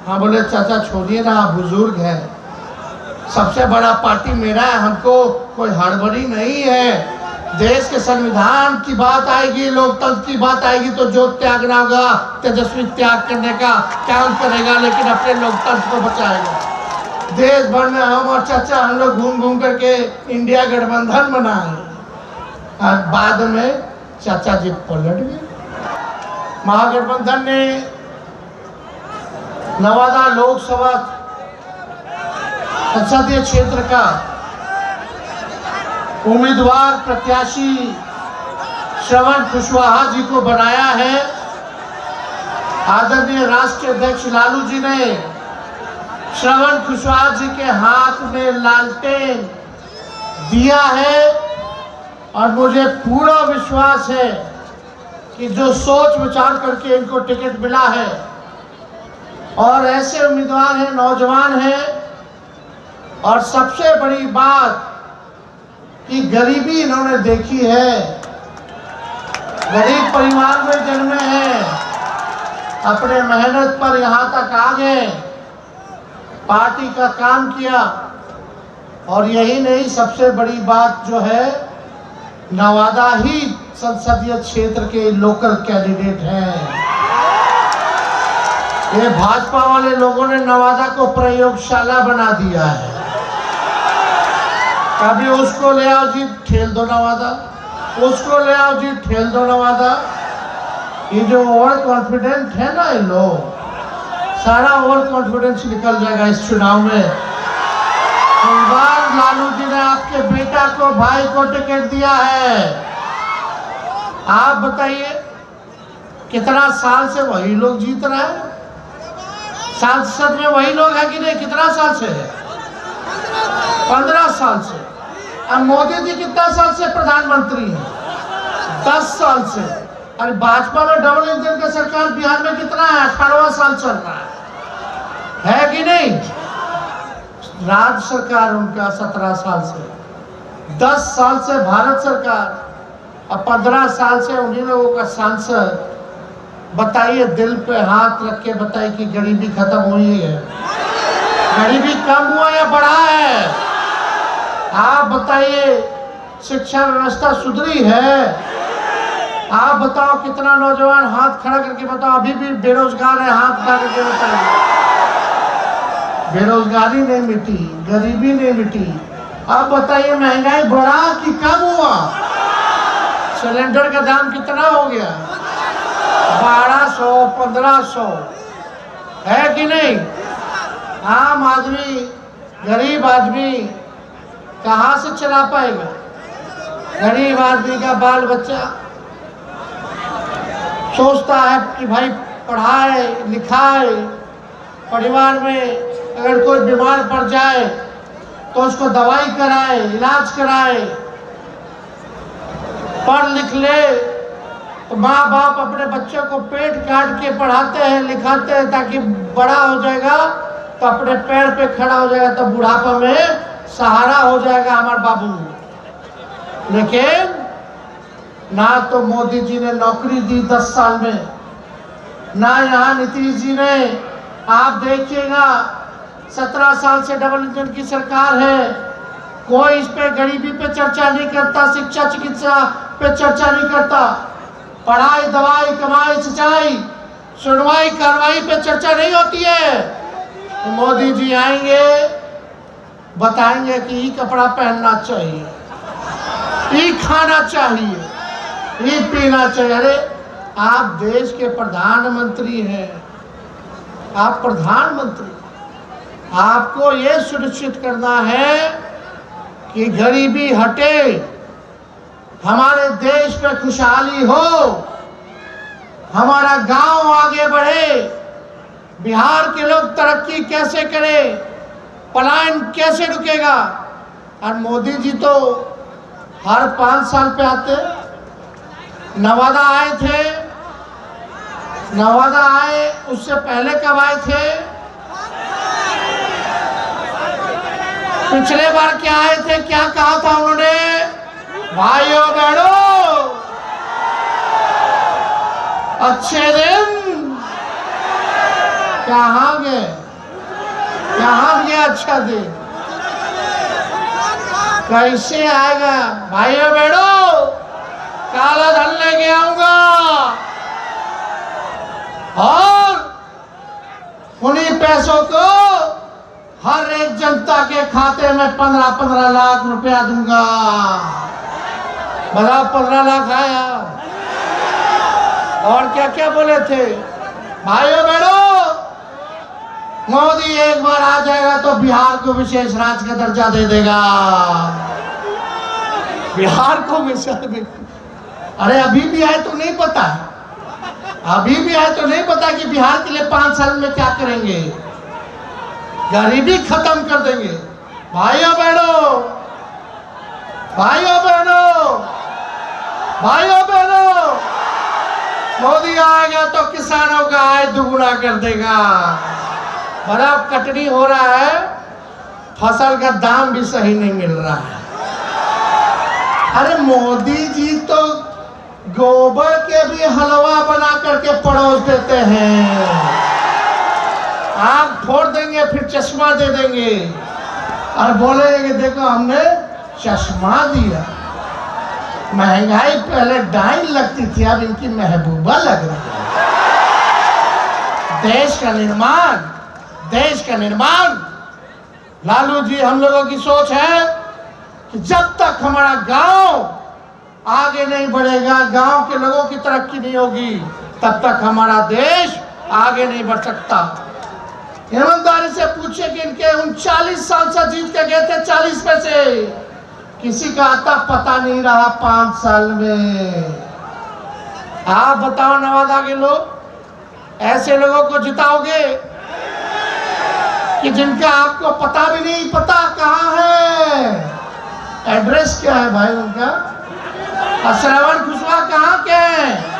हाँ बोले चाचा छोड़िए ना, आप बुजुर्ग हैं, सबसे बड़ा पार्टी मेरा है, हमको कोई हड़बड़ी नहीं है। देश के संविधान की बात आएगी, लोकतंत्र की बात आएगी तो जो त्यागना होगा तेजस्वी त्याग करने का काम करेगा, लेकिन अपने लोकतंत्र को बचाएगा। देश भर में हम और चाचा हम लोग घूम घूम करके इंडिया गठबंधन बनाए और बाद में चाचा जी पलट गए। महागठबंधन ने नवादा लोकसभा संसदीय क्षेत्र का उम्मीदवार प्रत्याशी श्रवण कुशवाहा जी को बनाया है। आदरणीय राष्ट्रीय अध्यक्ष लालू जी ने श्रवण कुशवाहा जी के हाथ में लालटेन दिया है और मुझे पूरा विश्वास है कि जो सोच विचार करके इनको टिकट मिला है और ऐसे उम्मीदवार हैं, नौजवान हैं, और सबसे बड़ी बात कि गरीबी इन्होंने देखी है, गरीब परिवार में जन्मे हैं, अपने मेहनत पर यहाँ तक आ गए, पार्टी का काम किया। और यही नहीं, सबसे बड़ी बात जो है नवादा ही संसदीय क्षेत्र के लोकल कैंडिडेट हैं। ये भाजपा वाले लोगों ने नवादा को प्रयोगशाला बना दिया है। कभी उसको ले आओ जी ठेल दो नवादा, उसको ले आओ जी ठेल दो नवादा। ये जो ओवर कॉन्फिडेंट है ना, ये लोग सारा ओवर कॉन्फिडेंस निकल जाएगा इस चुनाव में। लालू जी ने आपके बेटा को, भाई को टिकट दिया है। आप बताइए कितना साल से वही लोग जीत रहे हैं, सांसद में वही लोग हैं कि नहीं? कितना साल से है? 15 साल से। अब मोदी जी कितना साल से प्रधानमंत्री हैं? 10 साल से। अरे भाजपा में डबल इंजन का सरकार बिहार में कितना है? 18वां साल चल रहा है कि नहीं? राज्य सरकार उनका 17 साल से, 10 साल से भारत सरकार और 15 साल से उन्हीं लोगों का सांसद। बताइए, दिल पे हाथ रख के बताइए कि गरीबी खत्म हुई है, गरीबी कम हुआ या बढ़ा है? आप बताइए, शिक्षा व्यवस्था सुधरी है? आप बताओ कितना नौजवान हाथ खड़ा करके बताओ, अभी भी बेरोजगार है, हाथ खड़ा करके बताइए। बेरोजगारी नहीं मिटी, गरीबी नहीं मिटी। आप बताइए, महंगाई बढ़ा कि कम हुआ? सिलेंडर का दाम कितना हो गया? 1200, 1500 है कि नहीं? आम आदमी, गरीब आदमी कहाँ से चला पाएगा? गरीब आदमी का बाल बच्चा सोचता है कि भाई पढ़ाए लिखाए, परिवार में अगर कोई बीमार पड़ जाए तो उसको दवाई कराए, इलाज कराए, पढ़ लिख ले। तो माँ बाप अपने बच्चों को पेट काट के पढ़ाते हैं, लिखाते हैं, ताकि बड़ा हो जाएगा तो अपने पैर पे खड़ा हो जाएगा, तो बुढ़ापा में सहारा हो जाएगा हमारे बाबू। लेकिन ना तो मोदी जी ने नौकरी दी 10 साल में, ना यहाँ नीतीश जी ने। आप देखिएगा, 17 साल से डबल इंजन की सरकार है, कोई इस पे गरीबी पे चर्चा नहीं करता, शिक्षा चिकित्सा पे चर्चा नहीं करता, पढ़ाई दवाई कमाई सिंचाई सुनवाई कार्रवाई पे चर्चा नहीं होती है। तो मोदी जी आएंगे, बताएंगे कि ये कपड़ा पहनना चाहिए, ये खाना चाहिए, ये पीना चाहिए। अरे आप देश के प्रधानमंत्री हैं, आप प्रधानमंत्री, आपको ये सुनिश्चित करना है कि गरीबी हटे, हमारे देश में खुशहाली हो, हमारा गांव आगे बढ़े, बिहार के लोग तरक्की कैसे करें, पलायन कैसे रुकेगा। और मोदी जी तो हर 5 साल पे आते। नवादा आए थे, नवादा आए, उससे पहले कब आए थे? पिछले बार क्या आए थे, क्या कहा था उन्होंने? भाइयों बहनों, अच्छे दिन कहाँ गए, कहाँ गया अच्छा दिन, कैसे आएगा? भाइयों बहनों, काला धन लेके आऊंगा और उन्हीं पैसों को हर एक जनता के खाते में 15-15 लाख रुपया दूंगा। बताओ 15 लाख आया? और क्या क्या बोले थे? भाइयों बहनों, मोदी एक बार आ जाएगा तो बिहार को विशेष राज्य का दर्जा दे देगा। बिहार को विशेष, अरे अभी भी आए तो नहीं पता, अभी भी आए तो नहीं पता कि बिहार के लिए 5 साल में क्या करेंगे। गरीबी खत्म कर देंगे। भाइयों बहनों, भाइयों बहनों, भाइयों बहनों, मोदी आएगा तो किसानों का आय दुगुना कर देगा। बर्फ कटनी हो रहा है, फसल का दाम भी सही नहीं मिल रहा है। अरे मोदी जी तो गोबर के भी हलवा बना करके परोस देते हैं। आँख फोड़ देंगे फिर चश्मा दे देंगे और बोलेंगे देखो हमने चश्मा दिया। महंगाई पहले डाइन लगती थी, अब इनकी महबूबा लग रही है। देश का निर्माण, देश का निर्माण, लालू जी हम लोगों की सोच है कि जब तक हमारा गांव आगे नहीं बढ़ेगा, गांव के लोगों की तरक्की नहीं होगी, तब तक हमारा देश आगे नहीं बढ़ सकता। ईमानदारी से पूछिए कि इनके 39 साल से जीत के गए थे 40 में से किसी का आता पता नहीं रहा 5 साल में। आप बताओ नवादा के लोग, ऐसे लोगों को जिताओगे कि जिनका आपको पता भी नहीं पता कहाँ है, एड्रेस क्या है भाई उनका, श्रवण कुशवाहा कहाँ के हैं?